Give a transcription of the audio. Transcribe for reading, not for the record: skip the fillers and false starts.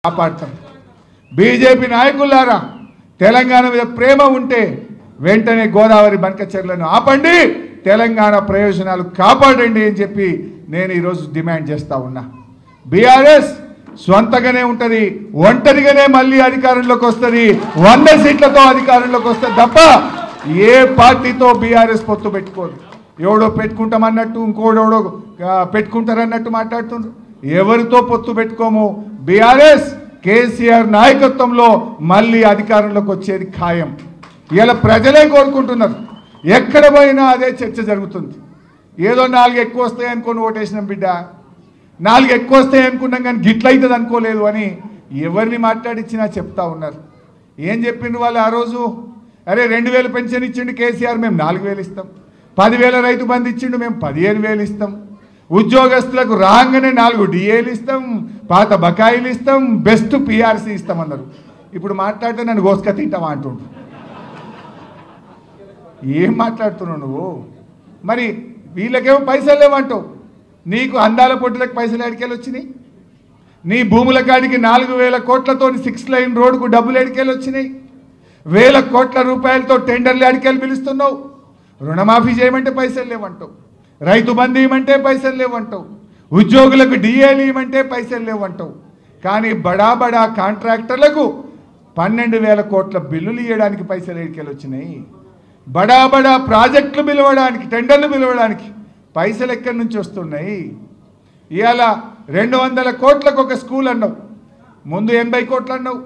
కాపాడతాం. BJP నాయకులారా, తెలంగాణ మీద ప్రేమ ఉంటే వెంటనే గోదావరి బంకచెర్లను ఆపండి, తెలంగాణ ప్రయోజనాలు కాపాడండి అని చెప్పి నేను ఈరోజు డిమాండ్ చేస్తా ఉన్నా. బీఆర్ఎస్ స్వంతగానే ఉంటుంది, ఒంటరిగానే మళ్ళీ అధికారంలోకి వస్తుంది, 100 సీట్లతో అధికారంలోకి వస్తుంది తప్ప ఏ పార్టీతో బీఆర్ఎస్ పొత్తు పెట్టుకోదు. ఎవడో పెట్టుకుంటామన్నట్టు ఇంకోడెవడో పెట్టుకుంటారన్నట్టు మాట్లాడుతున్నారు. ఎవరితో పొత్తు పెట్టుకోము. బీఆర్ఎస్ కేసీఆర్ నాయకత్వంలో మళ్ళీ అధికారంలోకి వచ్చేది ఖాయం. ఇలా ప్రజలే కోరుకుంటున్నారు. ఎక్కడ పోయినా అదే చర్చ జరుగుతుంది. ఏదో 4 ఎక్కువ వస్తాయి అనుకొని ఓటేసినాం బిడ్డ, 4 ఎక్కువ వస్తాయి అనుకున్నాం కానీ గిట్లయితుంది అనుకోలేదు అని ఎవరిని మాట్లాడించినా చెప్తా ఉన్నారు. ఏం చెప్పిండ్రు వాళ్ళు ఆ రోజు? అరే 2000 పెన్షన్ ఇచ్చిండు కేసీఆర్, మేము 4000 ఇస్తాం. 10,000 రైతు బంధు ఇచ్చిండు, మేము 15,000 ఇస్తాం. ఉద్యోగస్తులకు రాగానే 4 డిఏలు ఇస్తాం, పాత బకాయిలు ఇస్తాం, బెస్ట్ పిఆర్సీ ఇస్తామన్నారు. ఇప్పుడు మాట్లాడితే నన్ను గోసుక తింటావా అంటుండు. ఏం మాట్లాడుతున్నావు నువ్వు? మరి వీళ్ళకేమో పైసలు లేవంటావు. నీకు అందాల పొట్టులకు పైసలు ఎడికెళ్ళి వచ్చినాయి? నీ భూముల కాడికి 4,000 కోట్లతో 6 లైన్ రోడ్డుకు డబ్బులు ఎడికెళ్ళి వచ్చినాయి? 1,000 కోట్ల రూపాయలతో టెండర్లు ఎడికెళ్ళి పిలుస్తున్నావు. రుణమాఫీ చేయమంటే పైసలు లేవంటావు, రైతు బంధు ఇవ్వమంటే పైసలు లేవంటావు, ఉద్యోగులకు డిఏలు ఇవ్వమంటే పైసలు లేవంటావు. కానీ బడా బడా కాంట్రాక్టర్లకు 12,000 కోట్ల బిల్లులు ఇవ్వడానికి పైసలు ఎడికెళ్ళి వచ్చినాయి. బడా బడా ప్రాజెక్టులు పిలవడానికి, టెండర్లు పిలవడానికి పైసలు ఎక్కడి నుంచి వస్తున్నాయి? ఇవాళ 200 కోట్లకు ఒక స్కూల్ అన్నావు, ముందు 80 కోట్లు అన్నావు.